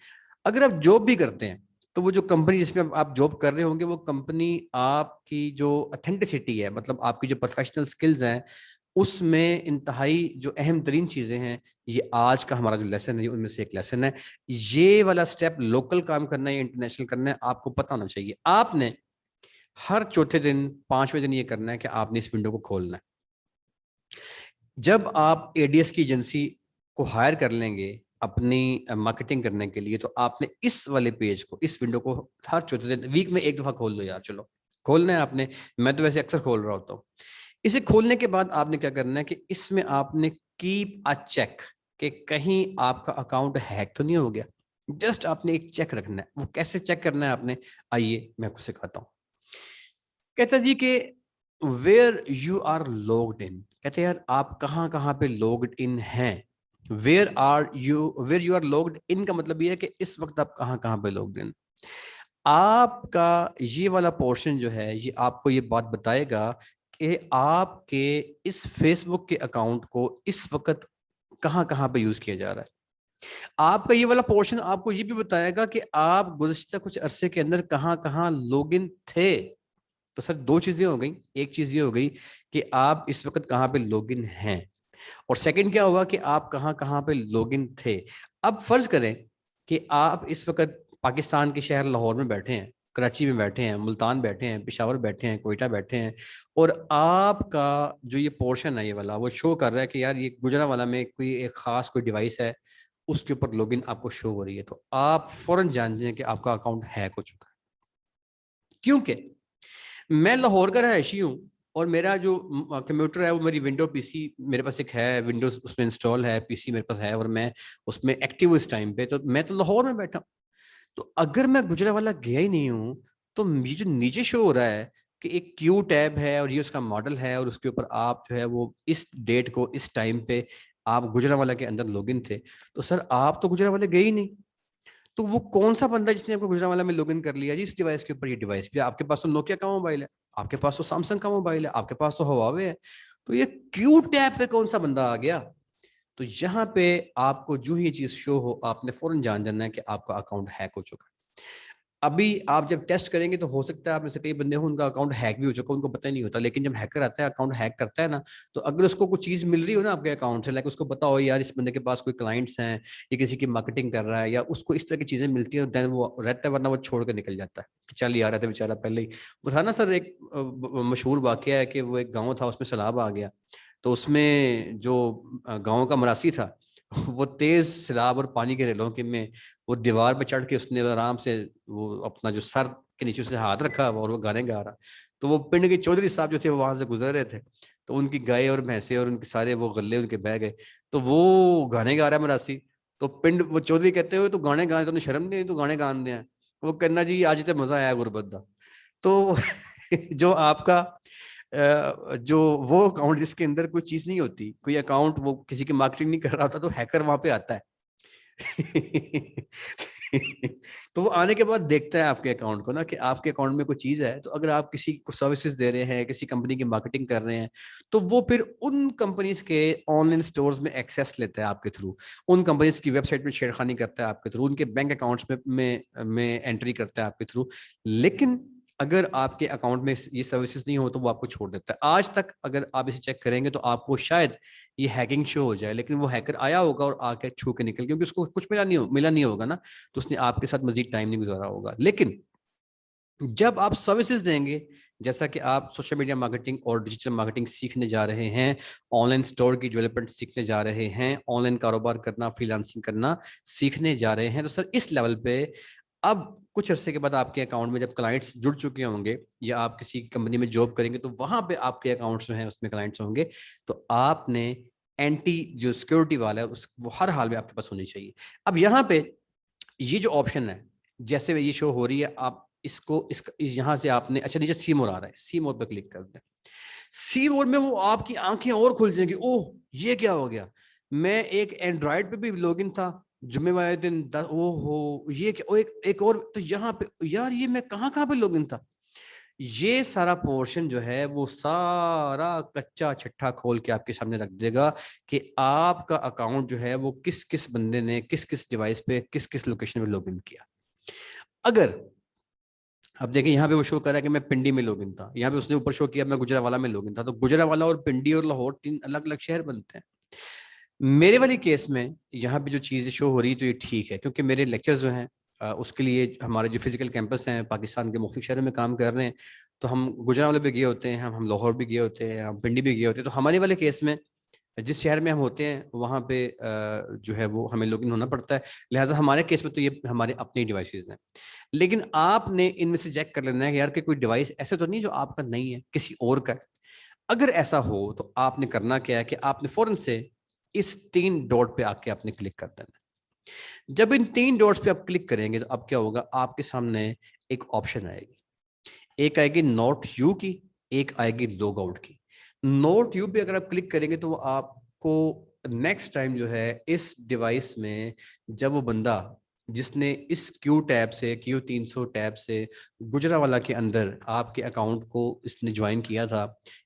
अगर आप जॉब भी करते हैं तो वो जो कंपनी जिसमें आप जॉब कर रहे होंगे वो कंपनी आपकी जो ऑथेंटिसिटी है, मतलब आपकी जो प्रोफेशनल स्किल्स हैं, उसमें इंतहाई जो अहम तरीन चीजें हैं, ये आज का हमारा जो लेसन है उनमें से एक लेसन है। ये वाला स्टेप लोकल काम करना है या इंटरनेशनल करना है आपको पता होना चाहिए। आपने हर चौथे दिन, पांचवें दिन ये करना है कि आपने इस विंडो को खोलना है। जब आप एडीएस की एजेंसी को हायर कर लेंगे अपनी मार्केटिंग करने के लिए, तो आपने इस वाले पेज को, इस विंडो को हर चौथे दिन, वीक में एक दफा खोल लो यार, चलो खोलना है आपने। मैं तो वैसे अक्सर खोल रहा होता हूँ। इसे खोलने के बाद आपने क्या करना है कि इसमें आपने कीप अ चेक, कि कहीं आपका अकाउंट हैक तो नहीं हो गया। जस्ट आपने एक चेक रखना है। वो कैसे चेक करना है आपने, आइए मैं आपको सिखाता हूँ। कहता जी कि where you are logged in, कहते यार आप कहाँ कहाँ पे लॉग्ड इन हैं। Where you are logged in का मतलब ये है कि इस वक्त आप कहाँ कहाँ पे लॉग्ड इन। आपका ये वाला पोर्शन जो है ये आपको ये बात बताएगा कि आपके इस फेसबुक के अकाउंट को इस वक्त कहाँ कहाँ पे यूज किया जा रहा है। आपका ये वाला पोर्शन आपको ये भी बताएगा कि आप गुज़श्ता कुछ अरसे के अंदर कहाँ कहाँ लॉगिन थे। तो सर दो चीजें हो गई। एक चीज ये हो गई कि आप इस वक्त कहाँ पे लॉगिन हैं, और सेकंड क्या होगा कि आप कहाँ कहाँ पे लॉगिन थे। अब फर्ज करें कि आप इस वक्त पाकिस्तान के शहर लाहौर में बैठे हैं, कराची में बैठे हैं, मुल्तान बैठे हैं, पेशावर बैठे हैं, कोयटा बैठे हैं, और आपका जो ये पोर्शन है ये वाला वो शो कर रहा है कि यार ये गुजरांवाला में कोई एक खास कोई डिवाइस है, उसके ऊपर लॉगिन आपको शो हो रही है, तो आप फौरन जान जाए कि आपका अकाउंट हैक हो चुका है। क्योंकि मैं लाहौर का रहायशी हूँ और मेरा जो कंप्यूटर है वो मेरी विंडो पीसी मेरे पास एक है, विंडोज उसमें इंस्टॉल है, पीसी मेरे पास है और मैं उसमें एक्टिव हूँ इस टाइम पे, तो मैं तो लाहौर में बैठा हूँ। तो अगर मैं गुजरांवाला गया ही नहीं हूँ तो ये जो नीचे शो हो रहा है कि एक क्यू टैब है और ये उसका मॉडल है और उसके ऊपर आप जो है वो इस डेट को इस टाइम पे आप गुजरांवाला के अंदर लॉगिन थे, तो सर आप तो गुजरांवाला गए ही नहीं। तो वो कौन सा बंदा जिसने आपको गुजरांवाला में लॉगिन कर लिया जी इस डिवाइस के ऊपर। ये डिवाइस भी आपके पास तो नोकिया का मोबाइल है, आपके पास तो सैमसंग का मोबाइल है, आपके पास तो हुआवे है, तो ये क्यू टैब पे कौन सा बंदा आ गया तो यहाँ पे आपको जो ही चीज शो हो, आपने फौरन जान जाना है कि आपका अकाउंट हैक हो चुका है। अभी आप जब टेस्ट करेंगे तो हो सकता है आप में से कई बंदे हो उनका अकाउंट हैक भी हो चुका, उनको पता ही नहीं होता। लेकिन जब हैकर आता है, अकाउंट हैक करता है ना, तो अगर उसको कुछ चीज मिल रही हो ना आपके अकाउंट से, लाइक उसको पता हो यार इस बंदे के पास कोई क्लाइंट्स हैं, ये किसी की मार्केटिंग कर रहा है, या उसको इस तरह की चीजें मिलती है, देन वो रहता है, वरना वो छोड़ कर निकल जाता है। चल यार रहता बेचारा पहले ही। वो था ना सर एक मशहूर वाकया है कि वो एक गाँव था, उसमें सैलाब आ गया, तो उसमें जो गाँव का मरासी था वो तेज सैलाब और पानी के रेलों में वो दीवार पे चढ़ के उसने आराम से वो अपना जो सर के नीचे से हाथ रखा और वो गाने गा रहा। तो वो पिंड के चौधरी साहब जो थे वो वहां से गुजर रहे थे, तो उनकी गाय और भैंसे और उनके सारे वो गले उनके बह गए। तो वो गाने गा रहा है मरासी, तो पिंड वो चौधरी कहते हुए तो गाने गाने, तो शर्म नहीं, तो गाने गाने हैं। वो कहना जी आज तो मजा आया गुरबत दा। तो जो आपका जो वो अकाउंट जिसके अंदर कोई चीज नहीं होती, कोई अकाउंट वो किसी की मार्केटिंग नहीं कर रहा था, तो हैकर वहां पे आता है। तो वो आने के बाद देखता है आपके अकाउंट को ना, कि आपके अकाउंट में कोई चीज है। तो अगर आप किसी को सर्विसेज दे रहे हैं, किसी कंपनी की मार्केटिंग कर रहे हैं, तो वो फिर उन कंपनीज के ऑनलाइन स्टोर्स में एक्सेस लेता है आपके थ्रू, उन कंपनीज की वेबसाइट में छेड़खानी करता है आपके थ्रू, उनके बैंक अकाउंट्स में एंट्री करता है आपके थ्रू। लेकिन अगर आपके अकाउंट में ये सर्विसेज नहीं हो तो वो आपको छोड़ देता है। आज तक अगर आप इसे चेक करेंगे तो आपको शायद ये हैकिंग शो हो जाए, लेकिन वो हैकर आया होगा और आके छू के निकल, क्योंकि उसको कुछ मिला नहीं होगा ना, तो उसने आपके साथ मजीद टाइम नहीं गुजारा होगा। लेकिन जब आप सर्विसेज देंगे, जैसा कि आप सोशल मीडिया मार्केटिंग और डिजिटल मार्केटिंग सीखने जा रहे हैं, ऑनलाइन स्टोर की डेवलपमेंट सीखने जा रहे हैं, ऑनलाइन कारोबार करना, फ्रीलांसिंग करना सीखने जा रहे हैं, तो सर इस लेवल पे अब कुछ अरसे के बाद आपके अकाउंट में जब क्लाइंट्स जुड़ चुके होंगे, या आप किसी कंपनी में जॉब करेंगे तो वहां पे आपके अकाउंट्स जो हैं उसमें क्लाइंट्स होंगे, तो आपने एंटी जो सिक्योरिटी वाला है उस वो हर हाल में आपके पास होनी चाहिए। अब यहाँ पे ये जो ऑप्शन है, जैसे ये शो हो रही है, आप इसको यहाँ से आपने, अच्छा नीचे सी मोर आ रहा है, सी मोर पे क्लिक कर दें। सी मोर में वो आपकी आंखें और खुल जाएंगी, ओह ये क्या हो गया, मैं एक एंड्रॉइड पे भी लॉगिन था जुम्मे वाले दिन, ओहो ये क्या, एक और, तो यहाँ पे यार ये मैं कहाँ कहाँ पे लॉगिन था। ये सारा पोर्शन जो है वो सारा कच्चा छट्टा खोल के आपके सामने रख देगा कि आपका अकाउंट जो है वो किस किस बंदे ने किस किस डिवाइस पे किस किस लोकेशन पे लॉगिन किया। अगर अब देखिए यहाँ पे वो शो कर रहा है कि मैं पिंडी में लॉगिन था, यहाँ पे उसने ऊपर शो किया मैं गुजरावाला में लॉगिन था, तो गुजरावाला और पिंडी और लाहौर 3 अलग अलग शहर बनते हैं। मेरे वाली केस में यहाँ पे जो चीज़ शो हो रही है तो ये ठीक है, क्योंकि मेरे लेक्चर्स जो हैं उसके लिए हमारे जो फिजिकल कैंपस हैं पाकिस्तान के मुख्तलिफ शहरों में काम कर रहे हैं, तो हम गुजरावाला भी गए होते हैं, हम लाहौर भी गए होते हैं, हम पिंडी भी गए होते हैं। तो हमारे वाले केस में जिस शहर में हम होते हैं वहाँ पे जो है वो हमें लॉगिन होना पड़ता है, लिहाजा हमारे केस में तो ये हमारे अपने डिवाइसेस हैं। लेकिन आपने इनमें से चेक कर लेना है कि यार कि कोई डिवाइस ऐसे तो नहीं जो आपका नहीं है, किसी और का है। अगर ऐसा हो तो आपने करना क्या है कि आपने फौरन से इस 3 डॉट पे आके आपने क्लिक कर देना है। जब इन 3 डॉट्स पे आप क्लिक करेंगे तो अब क्या होगा, आपके सामने एक ऑप्शन आएगी, एक आएगी नोट यू की, एक आएगी लॉग आउट की। नोट यू पे अगर आप क्लिक करेंगे तो वो आपको नेक्स्ट टाइम जो है इस डिवाइस में, जब वो बंदा जिसने इस क्यू टैब से Q300 टैब से गुजरावाला के अंदर आपके अकाउंट को इसने ज्वाइन किया था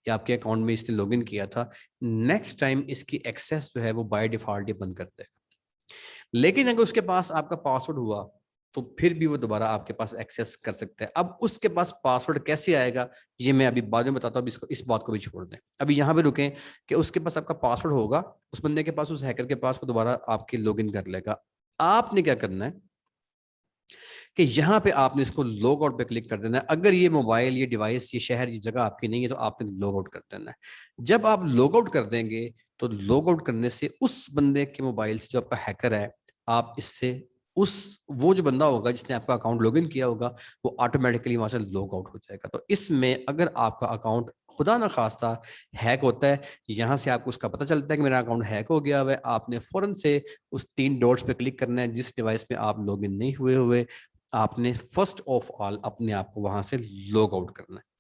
या आपके अकाउंट में इसने लॉगिन किया था, नेक्स्ट टाइम इसकी एक्सेस जो है वो बाय डिफॉल्ट ही बंद कर देगा। लेकिन अगर उसके पास आपका पासवर्ड हुआ तो फिर भी वो दोबारा आपके पास एक्सेस कर सकता है। अब उसके पास पासवर्ड कैसे आएगा ये मैं अभी बाद में बताता हूँ, इसको इस बात को भी छोड़ दें, अभी यहाँ पे रुकें कि उसके पास आपका पासवर्ड होगा, उस बंदे के पास, उस हैकर के पास, वो दोबारा आपके लॉगिन कर लेगा। आपने क्या करना है कि यहाँ पे आपने इसको लॉग आउट पे क्लिक कर देना है। अगर ये मोबाइल, ये डिवाइस, ये शहर, ये जगह आपकी नहीं है तो आपने लॉग आउट कर देना है। जब आप लॉग आउट कर देंगे तो लॉग आउट करने से उस बंदे के मोबाइल से, जो आपका हैकर है, आप इससे उस वो जो बंदा होगा जिसने आपका अकाउंट लॉगिन किया होगा वो ऑटोमेटिकली वहां से लॉग आउट हो जाएगा। तो इसमें अगर आपका अकाउंट खुदा ना खास्ता हैक होता है, यहाँ से आपको उसका पता चलता है कि मेरा अकाउंट हैक हो गया है, आपने फौरन से उस 3 डॉट्स पे क्लिक करना है जिस डिवाइस में आप लॉगिन नहीं हुए हुए, आपने फर्स्ट ऑफ ऑल अपने आप को वहां से लॉग आउट करना है।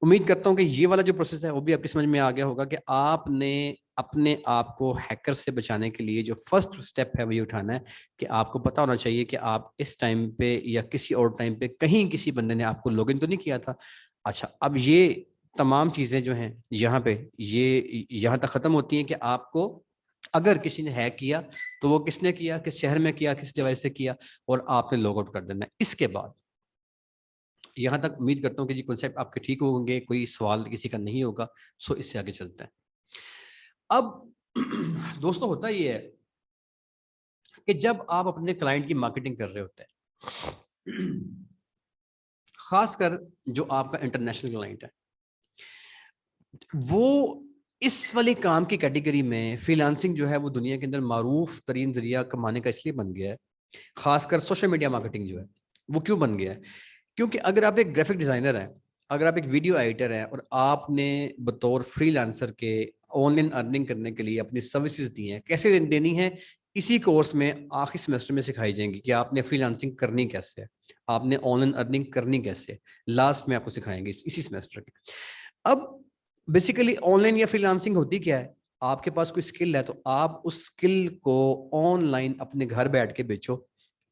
उम्मीद करता हूं कि ये वाला जो प्रोसेस है वो भी आपकी समझ में आ गया होगा कि आपने अपने आप को हैकर से बचाने के लिए जो फर्स्ट स्टेप है वही उठाना है कि आपको पता होना चाहिए कि आप इस टाइम पे या किसी और टाइम पे कहीं किसी बंदे ने आपको लॉगिन तो नहीं किया था। अच्छा, अब ये तमाम चीजें जो हैं यहाँ पे ये यहाँ तक खत्म होती हैं कि आपको अगर किसी ने हैक किया तो वो किसने किया, किस शहर में किया, किस डिवाइस से किया, और आपने लॉग आउट कर देना है। इसके बाद यहां तक उम्मीद करता हूं कि जी कॉन्सेप्ट आपके ठीक होंगे, कोई सवाल किसी का नहीं होगा। सो इससे आगे चलते हैं। अब दोस्तों होता ये है कि जब आप अपने क्लाइंट की मार्केटिंग कर रहे होते हैं, खासकर जो आपका इंटरनेशनल क्लाइंट है, वो इस वाले काम की कैटेगरी में फ्रीलांसिंग जो है वो दुनिया के अंदर मारूफ तरीन जरिया कमाने का इसलिए बन गया है। खासकर सोशल मीडिया मार्केटिंग जो है वो क्यों बन गया है, क्योंकि अगर आप एक ग्राफिक डिजाइनर हैं, अगर आप एक वीडियो एडिटर हैं और आपने बतौर फ्रीलांसर के ऑनलाइन अर्निंग करने के लिए अपनी सर्विसेज दी हैं, कैसे देनी है, इसी कोर्स में आखिरी सेमेस्टर में सिखाई जाएंगी कि आपने फ्रीलांसिंग करनी कैसे है, आपने ऑनलाइन अर्निंग करनी कैसे है, लास्ट में आपको सिखाएंगे इसी सेमेस्टर के। अब बेसिकली ऑनलाइन या फ्रीलांसिंग होती क्या है, आपके पास कोई स्किल है तो आप उस स्किल को ऑनलाइन अपने घर बैठ के बेचो।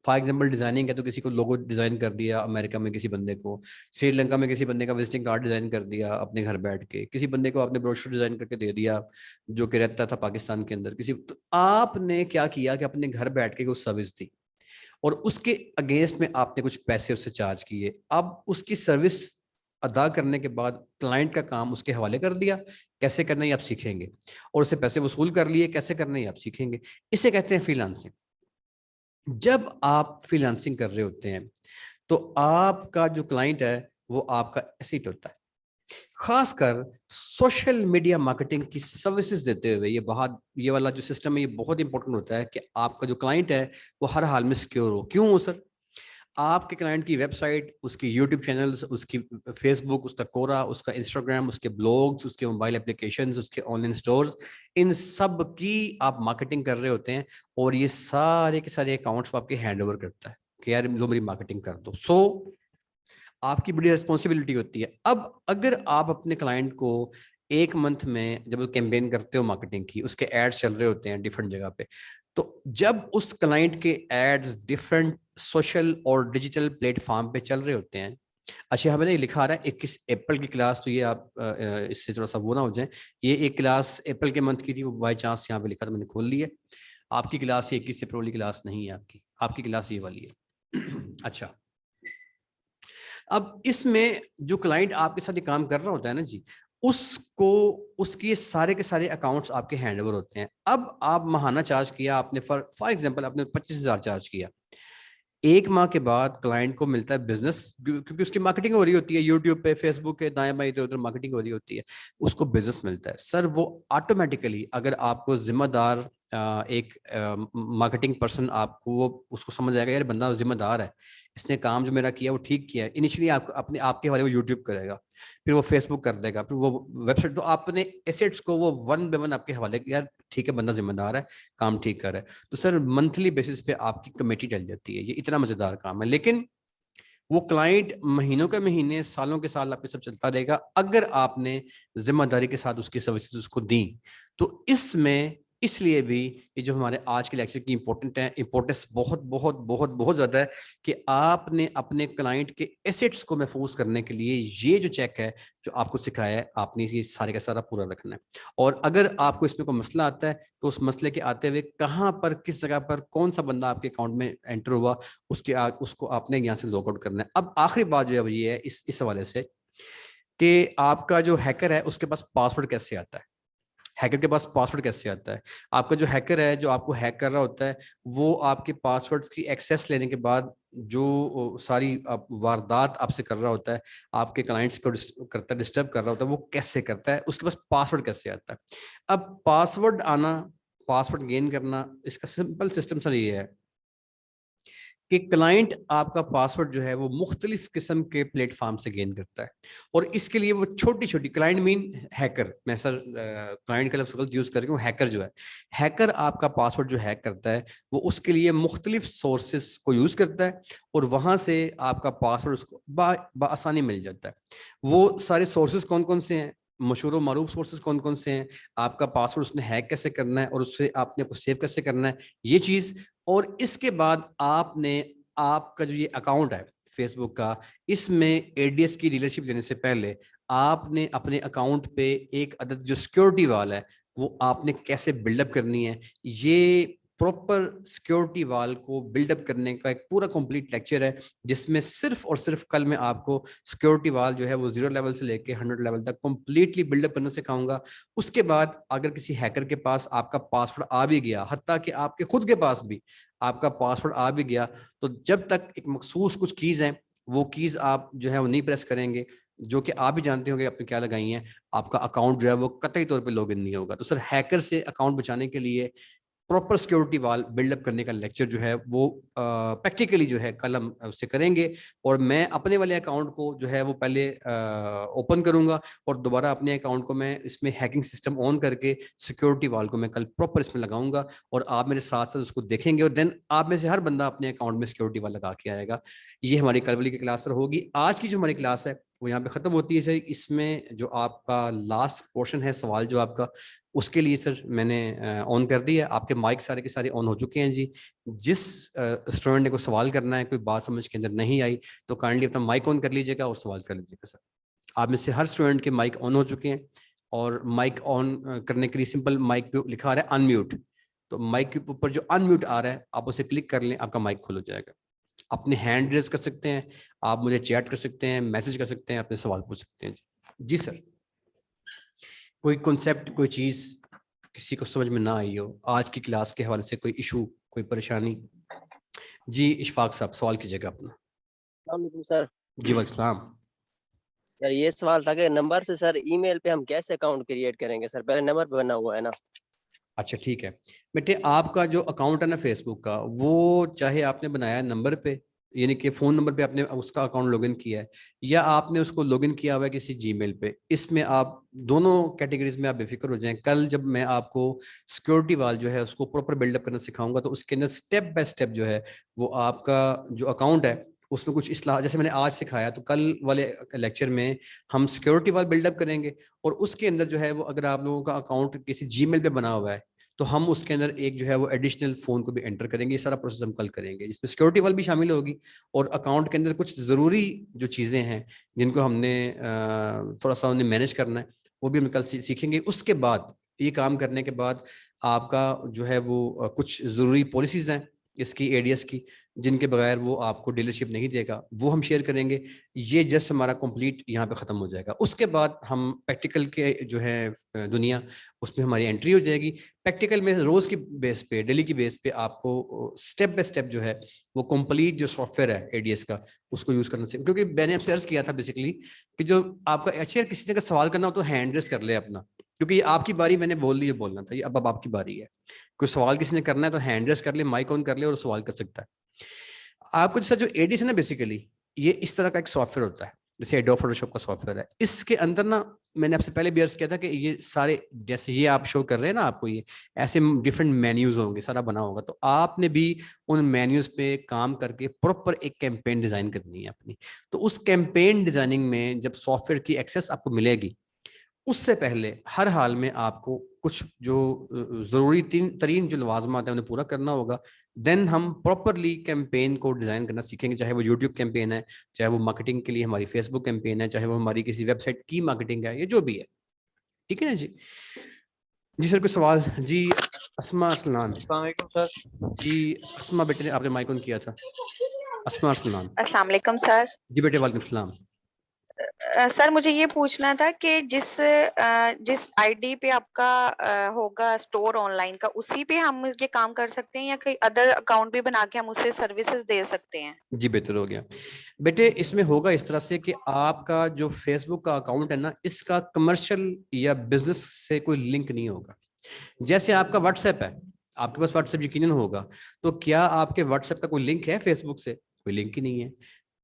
फॉर एग्जाम्पल डिजाइनिंग है तो किसी को लोगो डिजाइन कर दिया अमेरिका में, किसी बंदे को श्रीलंका में किसी बंदे का विजिटिंग कार्ड डिजाइन कर दिया अपने घर बैठ के, किसी बंदे को आपने ब्रोशर डिजाइन करके दे दिया जो कि रहता था पाकिस्तान के अंदर किसी, तो आपने क्या किया कि अपने घर बैठ के कुछ सर्विस दी और उसके अगेंस्ट में आपने कुछ पैसे उससे चार्ज किए। अब उसकी सर्विस अदा करने के बाद क्लाइंट का काम उसके हवाले कर दिया, कैसे करना है आप सीखेंगे, और उससे पैसे वसूल कर लिए, कैसे करना है आप सीखेंगे। इसे कहते हैं फ्रीलांसिंग। जब आप फ्रीलांसिंग कर रहे होते हैं तो आपका जो क्लाइंट है वो आपका एसेट होता है। खासकर सोशल मीडिया मार्केटिंग की सर्विसेज देते हुए ये वाला जो सिस्टम है ये बहुत इंपॉर्टेंट होता है कि आपका जो क्लाइंट है वो हर हाल में सिक्योर हो। क्यों हो सर? आपके क्लाइंट की वेबसाइट, उसकी यूट्यूब चैनल्स, उसकी फेसबुक, उसका कोरा, उसका इंस्टाग्राम, उसके ब्लॉग्स, उसके मोबाइल एप्लीकेशंस, उसके ऑनलाइन स्टोर्स, इन सब की आप मार्केटिंग कर रहे होते हैं और ये सारे के सारे अकाउंट्स आपके हैंड ओवर करता है कि यार लो मेरी मार्केटिंग कर दो। सो आपकी बड़ी रिस्पॉन्सिबिलिटी होती है। अब अगर आप अपने क्लाइंट को एक मंथ में जब वो कैंपेन करते हो मार्केटिंग की, उसके एड्स चल रहे होते हैं डिफरेंट जगह पे, तो जब उस क्लाइंट के एड्स डिफरेंट सोशल और डिजिटल प्लेटफॉर्म पे चल रहे होते हैं, अच्छा हमें ये लिखा आ रहा है 21 अप्रैल की क्लास, तो ये आप इससे थोड़ा सा वो ना हो जाए, ये एक क्लास अप्रैल के मंथ की थी, वो बाई चांस यहाँ पे लिखा था मैंने खोल ली है। आपकी क्लास 21 अप्रैल वाली क्लास नहीं है, आपकी आपकी क्लास ये वाली है। अच्छा, अब इसमें जो क्लाइंट आपके साथ ये काम कर रहा होता है ना जी, उसको उसके सारे के सारे अकाउंट्स आपके हैंड ओवर होते हैं। अब आप महाना चार्ज किया आपने, फॉर एग्जांपल आपने 25,000 चार्ज किया, एक माह के बाद क्लाइंट को मिलता है बिजनेस, क्योंकि उसकी मार्केटिंग हो रही होती है यूट्यूब पे, फेसबुक पे, दाएं बाएं इधर उधर मार्केटिंग हो रही होती है, उसको बिजनेस मिलता है। सर वो ऑटोमेटिकली अगर आपको जिम्मेदार एक मार्केटिंग पर्सन आपको वो उसको समझ आएगा यार बंदा जिम्मेदार है, इसने काम जो मेरा किया वो ठीक किया है, इनिशियली आप अपने आपके वाले वो यूट्यूब करेगा, फिर वो फेसबुक कर देगा, फिर वो वेबसाइट, तो आपने एसेट्स को वो वन बाय वन आपके हवाले किया, यार ठीक है बंदा जिम्मेदार है, काम ठीक कर रहा है, तो सर मंथली बेसिस पे आपकी कमेटी डल जाती है। ये इतना मजेदार काम है, लेकिन वो क्लाइंट महीनों के महीने, सालों के साल आपके सब चलता रहेगा अगर आपने जिम्मेदारी के साथ उसकी सर्विसेज उसको दी। तो इसमें इसलिए भी ये जो हमारे आज के लेक्चर की इंपॉर्टेंस बहुत बहुत बहुत बहुत ज्यादा है कि आपने अपने क्लाइंट के एसेट्स को महफूज करने के लिए ये जो चेक है जो आपको सिखाया है, आपने ये सारे का सारा पूरा रखना है। और अगर आपको इसमें कोई मसला आता है तो उस मसले के आते हुए कहाँ पर, किस जगह पर, कौन सा बंदा आपके अकाउंट में एंटर हुआ, उसको आपने यहाँ से लॉग आउट करना है। अब आखिरी बात जो है वो ये है इस हवाले से कि आपका जो हैकर है उसके पास पासवर्ड कैसे आता है। हैकर के पास पासवर्ड कैसे आता है? आपका जो हैकर है जो आपको हैक कर रहा होता है वो आपके पासवर्ड्स की एक्सेस लेने के बाद जो सारी वारदात आपसे कर रहा होता है, आपके क्लाइंट्स को डिस्टर्ब कर रहा होता है, वो कैसे करता है, उसके पास पासवर्ड कैसे आता है। अब पासवर्ड आना, पासवर्ड गेन करना, इसका सिंपल सिस्टम सर ये है कि क्लाइंट आपका पासवर्ड जो है वो मुख्तलिफ किस्म के प्लेटफॉर्म से गेन करता है, और इसके लिए वो छोटी छोटी, क्लाइंट मीन हैकर, मैं सर क्लाइंट का लफ्ज़ गलत यूज कर रही हूँ, हैकर जो है, हैकर आपका पासवर्ड जो हैक करता है वो उसके लिए मुख्तलिफ सोर्सेस को यूज करता है और वहां से आपका पासवर्ड उसको आसानी मिल जाता है। वो सारे सोर्सेस कौन कौन से हैं, मशहूर मारूफ सोर्सेज कौन कौन से हैं, आपका पासवर्ड उसने हैक कैसे करना है और उससे आपने को सेव कैसे करना है, ये चीज। और इसके बाद आपने आपका जो ये अकाउंट है फेसबुक का, इसमें एडीएस की डीलरशिप देने से पहले आपने अपने अकाउंट पे एक अदद जो सिक्योरिटी वाल है वो आपने कैसे बिल्डअप करनी है, ये प्रॉपर सिक्योरिटी वाल को बिल्डअप करने का एक पूरा कंप्लीट लेक्चर है, जिसमें सिर्फ और सिर्फ कल मैं आपको सिक्योरिटी वाल जो है वो 0 लेवल से लेके 100 लेवल तक कंप्लीटली बिल्डअप करना सिखाऊंगा। उसके बाद अगर किसी हैकर के पास आपका पासवर्ड आ भी गया, हत्ता कि आपके खुद के पास भी आपका पासवर्ड आ भी गया, तो जब तक एक मखसूस कुछ कीज हैं, वो कीज आप जो है वो नहीं प्रेस करेंगे, जो कि आप भी जानते होंगे आपने क्या लगाई हैं, आपका अकाउंट जो है वो कतई तौर पे लॉगिन नहीं होगा। तो सर हैकर से अकाउंट बचाने के लिए प्रॉपर सिक्योरिटी वाल बिल्डअप करने का लेक्चर जो है वो प्रैक्टिकली जो है कल हम उससे करेंगे। और मैं अपने वाले अकाउंट को जो है वो पहले ओपन करूंगा और दोबारा अपने अकाउंट को मैं इसमें हैकिंग सिस्टम ऑन करके सिक्योरिटी वाल को मैं कल प्रॉपर इसमें लगाऊंगा, और आप मेरे साथ साथ उसको देखेंगे, और देन आप में से हर बंदा अपने अकाउंट में सिक्योरिटी वाल लगा के आएगा। ये हमारी कल वाली की क्लास सर होगी। आज की जो हमारी क्लास है वो यहाँ पे खत्म होती है सर। इसमें जो आपका लास्ट पोर्शन है, सवाल जो आपका, उसके लिए सर मैंने ऑन कर दिया। आपके माइक सारे के सारे ऑन हो चुके हैं जी। जिस स्टूडेंट ने कोई सवाल करना है, कोई बात समझ के अंदर नहीं आई, तो काइंडली अपना माइक ऑन कर लीजिएगा और सवाल कर लीजिएगा सर। आप में से हर स्टूडेंट के माइक ऑन हो चुके हैं, और माइक ऑन करने के लिए सिंपल माइक पे लिखा आ रहा है अनम्यूट, तो माइक के ऊपर जो अनम्यूट आ रहा है आप उसे क्लिक कर लें, आपका माइक खुल हो जाएगा। अपने हैंड रेज कर सकते हैं, आप मुझे चैट कर सकते हैं, मैसेज कर सकते हैं, अपने सवाल पूछ सकते हैं जी। जी सर, कोई कॉन्सेप्ट, कोई चीज किसी को समझ में ना आई हो आज की क्लास के हवाले से, कोई इशू, कोई परेशानी? जी इशफाक साहब सवाल कीजिएगा अपना। वालेकुम सर। जी वालेकुम। यार ये सवाल था कि नंबर से सर ईमेल पे हम कैसे अकाउंट क्रिएट करेंगे सर, पहले नंबर पे बना हुआ है ना। अच्छा ठीक है बेटे, आपका जो अकाउंट है ना फेसबुक का, वो चाहे आपने बनाया नंबर पे, यानी कि फ़ोन नंबर पे आपने उसका अकाउंट लॉगिन किया है, या आपने उसको लॉगिन किया हुआ है किसी जीमेल पे, इसमें आप दोनों कैटेगरीज में आप बेफिक्र हो जाएं। कल जब मैं आपको सिक्योरिटी वाल जो है उसको प्रॉपर बिल्डअप करना सिखाऊंगा, तो उसके अंदर स्टेप बाय स्टेप जो है वो आपका जो अकाउंट है उसमें कुछ इसलाह, जैसे मैंने आज सिखाया, तो कल वाले लेक्चर में हम सिक्योरिटी वाल बिल्डअप करेंगे। और उसके अंदर जो है वो, अगर आप लोगों का अकाउंट किसी जीमेल पे बना हुआ है, तो हम उसके अंदर एक जो है वो एडिशनल फोन को भी एंटर करेंगे। ये सारा प्रोसेस हम कल करेंगे, जिसमें सिक्योरिटी वाल भी शामिल होगी, और अकाउंट के अंदर कुछ ज़रूरी जो चीज़ें हैं जिनको हमने थोड़ा सा उन्हें मैनेज करना है, वो भी हम कल सीखेंगे। उसके बाद ये काम करने के बाद आपका जो है वो कुछ ज़रूरी पॉलिसीज़ हैं इसकी, एडीएस की, जिनके बगैर वो आपको डीलरशिप नहीं देगा, वो हम शेयर करेंगे। ये जस्ट हमारा कंप्लीट यहाँ पे ख़त्म हो जाएगा। उसके बाद हम प्रैक्टिकल के जो है दुनिया, उसमें हमारी एंट्री हो जाएगी। प्रैक्टिकल में रोज की बेस पे, डेली की बेस पे आपको स्टेप बाय स्टेप जो है वो कंप्लीट जो सॉफ्टवेयर है एडीएस का, उसको यूज करना चाहिए। क्योंकि मैंने आपसे अर्ज किया था बेसिकली कि जो आपका अच्छा किसी ने का सवाल करना हो तो हैंड रेस कर ले अपना, क्योंकि ये आपकी बारी, मैंने बोल ली बोलना था, ये अब आपकी बारी है। कोई सवाल किसी ने करना है तो हैंड रेस कर ले, माइक ऑन कर ले और सवाल कर सकता है। आपको जैसा जो एडीएस है ना, बेसिकली ये इस तरह का एक सॉफ्टवेयर होता है, जैसे एडोब फोटोशॉप का सॉफ्टवेयर है। इसके अंदर ना, मैंने आपसे पहले भी अर्ज किया था कि ये सारे, जैसे ये आप शो कर रहे हैं ना, आपको ये ऐसे डिफरेंट मेन्यूज होंगे, सारा बना होगा, तो आपने भी उन मेन्यूज पे काम करके प्रॉपर एक कैंपेन डिजाइन करनी है अपनी। तो उस कैंपेन डिजाइनिंग में जब सॉफ्टवेयर की एक्सेस आपको मिलेगी, उससे पहले हर हाल में आपको कुछ जो जरूरी तीन तरीन जो लवाजमात है उन्हें पूरा करना होगा। देन हम प्रॉपरली कैंपेन को डिजाइन करना सीखेंगे, चाहे वो यूट्यूब कैंपेन है, चाहे वो मार्केटिंग के लिए हमारी फेसबुक कैंपेन है, चाहे वो हमारी किसी वेबसाइट की मार्केटिंग है, ये जो भी है। ठीक है ना जी? जी सर कोई सवाल? जी अस्मा असलान। अस्सलाम वालेकुम सर। जी अस्मा बेटे ने आपने माइक ऑन किया था। अस्मा असलान। अस्सलाम वालेकुम सर। जी बेटे वालेकुम सलाम। सर मुझे ये पूछना था कि जिस आईडी पे आपका होगा स्टोर ऑनलाइन का, उसी पे हम ये काम कर सकते हैं या कोई अदर अकाउंट भी बना के हम उससे सर्विसेज दे सकते हैं? जी बेहतर हो गया बेटे। इसमें होगा इस तरह से कि आपका जो फेसबुक का अकाउंट है ना, इसका कमर्शियल या बिजनेस से कोई लिंक नहीं होगा। जैसे आपका व्हाट्सएप है, आपके पास व्हाट्सएप यकीनन होगा, तो क्या आपके व्हाट्सएप का कोई लिंक है फेसबुक से? कोई लिंक ही नहीं है।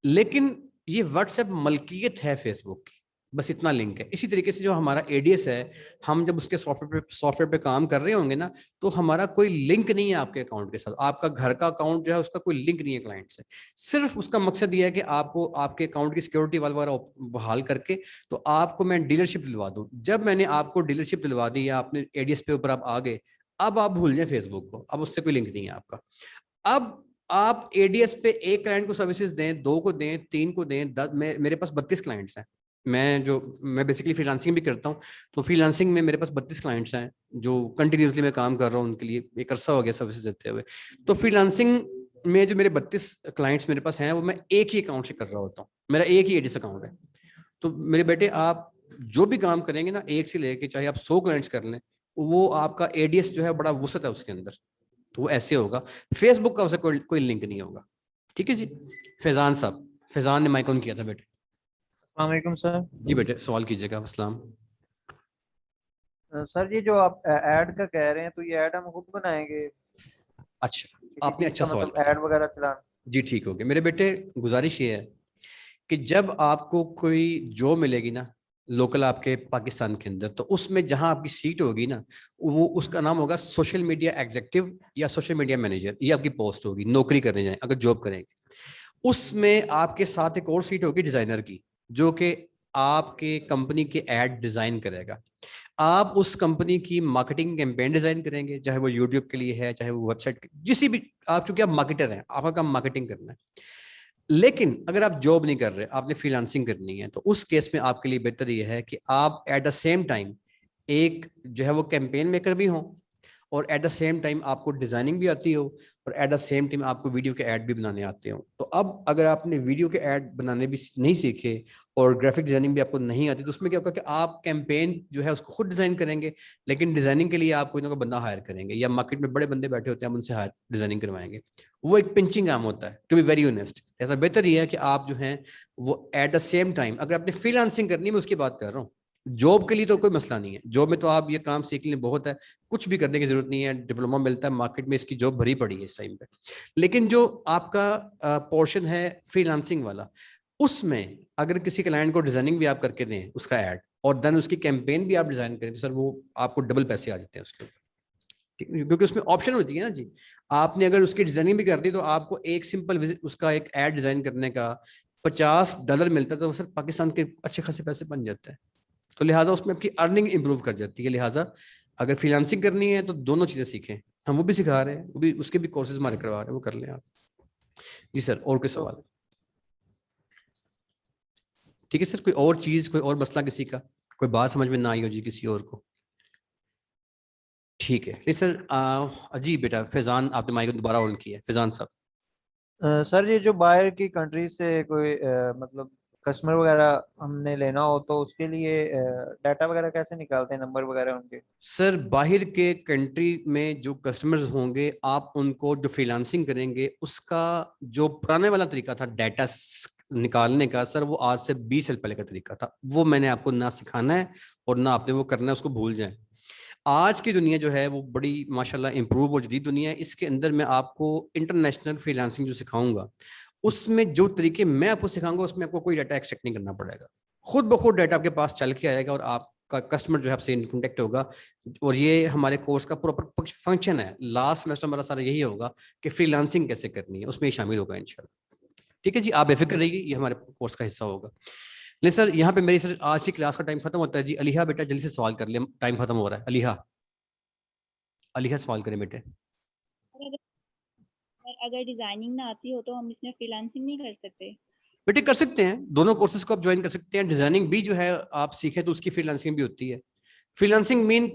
लेकिन ये व्हाट्सएप मलकियत है फेसबुक की, बस इतना लिंक है। इसी तरीके से जो हमारा एडीएस है, हम जब उसके सॉफ्टवेयर पे काम कर रहे होंगे ना, तो हमारा कोई लिंक नहीं है आपके अकाउंट के साथ। आपका घर का अकाउंट जो है उसका कोई लिंक नहीं है क्लाइंट से। सिर्फ उसका मकसद ये है कि आपको आपके अकाउंट की सिक्योरिटी वगैरह बहाल करके तो आपको मैं डीलरशिप दिलवा दूं। जब मैंने आपको डीलरशिप दिलवा दी या आपने एडीएस पे ऊपर आप आ गए, अब आप भूल जाए फेसबुक को, अब उससे कोई लिंक नहीं है आपका। अब आप एडीएस पे एक क्लाइंट को सर्विसेज दें, 2 को दें, 3 को दें, 10, मेरे पास 32 क्लाइंट्स हैं। मैं बेसिकली फ्रीलांसिंग भी करता हूँ, तो फ्रीलांसिंग में मेरे पास 32 क्लाइंट्स हैं जो कंटिन्यूसली मैं काम कर रहा हूँ उनके लिए, एक अरसा हो गया सर्विसेज देते हुए। तो फ्रीलांसिंग में जो मेरे 32 क्लाइंट्स मेरे पास हैं वो मैं एक ही अकाउंट से कर रहा होता हूँ, मेरा एक ही एडिस अकाउंट है। तो मेरे बेटे आप जो भी काम करेंगे ना, एक से लेके चाहे आप 100 क्लाइंट्स कर लें, वो आपका एडीएस जो है बड़ा वसत है उसके अंदर, तो वो ऐसे होगा। फेसबुक का उससे कोई लिंक नहीं होगा। ठीक है जी। फैजान साहब, फैजान ने माइक ऑन किया था बेटे। अस्सलाम वालेकुम सर। जी बेटे सवाल कीजिएगा। अस्सलाम। सर ये जो आप ऐड का कह रहे हैं, तो ये ऐड हम खुद बनाएंगे अच्छा, किसी आपने चीज अच्छा का, सवाल मतलब किया। ऐड वगैरह चलाना? जी ठीक हो गया मेरे बेटे। गुजारिश ये है कि जब आपको कोई जॉब मिलेगी ना लोकल आपके पाकिस्तान के अंदर, तो उसमें जहां आपकी सीट होगी ना, वो उसका नाम होगा सोशल मीडिया एग्जीक्यूटिव या सोशल मीडिया मैनेजर। ये आपकी पोस्ट होगी, नौकरी करने जाए अगर जॉब करेंगे। उसमें आपके साथ एक और सीट होगी डिजाइनर की, जो कि आपके कंपनी के एड डिजाइन करेगा। आप उस कंपनी की मार्केटिंग कैंपेन डिजाइन करेंगे, चाहे वो यूट्यूब के लिए है, चाहे वो वेबसाइट, जिस भी, आप चूंकि आप मार्केटर हैं, आपका काम मार्केटिंग करना है। लेकिन अगर आप जॉब नहीं कर रहे, आपने फ्रीलांसिंग करनी है, तो उस केस में आपके लिए बेहतर यह है कि आप एट द सेम टाइम एक जो है वो कैंपेन मेकर भी हों, और एट द सेम टाइम आपको डिजाइनिंग भी आती हो, और एट द सेम टाइम आपको वीडियो के ऐड भी बनाने आते हो। तो अब अगर आपने वीडियो के ऐड बनाने भी नहीं सीखे और ग्राफिक डिजाइनिंग भी आपको नहीं आती, तो उसमें क्या होगा कि आप कैंपेन जो है उसको खुद डिजाइन करेंगे, लेकिन डिजाइनिंग के लिए आप कोई ना कोई बंदा हायर करेंगे, या मार्केट में बड़े बंदे बैठे होते हैं, हम उनसे हायर डिजाइनिंग करवाएंगे। वो एक पिंचिंग काम होता है, टू बी वेरी ऑनेस्ट। ऐसा बेहतर ही है कि आप जो है वो एट द सेम टाइम, अगर आपने फ्रीलांसिंग करनी है, मैं उसकी बात कर रहा हूँ, जॉब के लिए तो कोई मसला नहीं है। जॉब में तो आप ये काम सीख लें, बहुत है, कुछ भी करने की जरूरत नहीं है, डिप्लोमा मिलता है मार्केट में, इसकी जॉब भरी पड़ी है इस टाइम पे। लेकिन जो आपका पोर्शन है फ्रीलांसिंग वाला, उसमें अगर किसी क्लाइंट को डिजाइनिंग भी आप करके दें उसका ऐड, और देन उसकी कैंपेन भी आप डिजाइन करें, तो सर वो आपको डबल पैसे आ जाते हैं उसके ऊपर। क्योंकि उसमें ऑप्शन होती है ना जी। आपने अगर उसकी डिजाइनिंग भी कर दी, तो आपको एक सिंपल विजिट उसका एक ऐड डिजाइन करने का $50 मिलता है, तो सर पाकिस्तान के अच्छे खासे पैसे बन जाते हैं। तो लिहाजा उसमें आपकी अर्निंग इंप्रूव कर जाती है। लिहाजा अगर फ्रीलांसिंग करनी है तो दोनों चीजें सीखें, हम वो भी सिखा रहे हैं, वो भी, उसके भी कोर्सेज हमारे करवा रहे हैं, वो कर लें आप। जी सर, और कोई सवाल? ठीक है सर, कोई और चीज, कोई और मसला किसी का, कोई बात समझ में ना आई हो जी किसी और को? ठीक है। नहीं सर, अजी बेटा फैजान, आपने माइक दोबारा ऑन किया है, फैजान साहब। सर ये जो बाहर की कंट्री से कोई मतलब कस्टमर वगैरह हमने लेना हो, तो उसके लिए डाटा वगैरह कैसे निकालते हैं, नंबर वगैरह उनके? सर बाहर के कंट्री में जो कस्टमर्स होंगे, आप उनको जो फ्रीलांसिंग करेंगे, उसका जो पुराने वाला तरीका था डाटा निकालने का, सर वो आज से 20 साल पहले का तरीका था। वो मैंने आपको ना सिखाना है और ना आपने वो करना है, उसको भूल जाएं। आज की दुनिया जो है वो बड़ी माशाल्लाह इंप्रूव और जदीद दुनिया है। इसके अंदर मैं आपको इंटरनेशनल फ्रीलांसिंग जो सिखाऊंगा, उसमें जो तरीके मैं आपको सिखाऊंगा, उसमें आपको कोई डाटा एक्सट्रैक्ट नहीं करना पड़ेगा। खुद ब खुद डाटा आपके पास चल के आएगा, और आपका कस्टमर जो है आपसे इन कॉन्टेक्ट होगा। और ये हमारे कोर्स का प्रॉपर फंक्शन है। लास्ट सेमेस्टर हमारा सारा यही होगा कि फ्रीलांसिंग कैसे करनी है, उसमें शामिल होगा इंशाल्लाह। ठीक है जी, आप बेफिक्र रहिए, ये हमारे कोर्स का हिस्सा होगा। नहीं सर, यहाँ पे मेरी सर आज की क्लास का टाइम खत्म होता है जी। अलीहा बेटा जल्दी से सवाल कर ले, टाइम खत्म हो रहा है। अलीहा, अलीहा सवाल करें बेटे। अगर डिजाइनिंग ना आती हो तो हम इसमें फ्रीलांसिंग नहीं कर सकते? बेटे कर सकते हैं, दोनों कोर्सेज को आप ज्वाइन कर सकते हैं। डिजाइनिंग भी जो है आप सीखें तो उसकी फ्रीलांसिंग भी होती है। Freelancing mean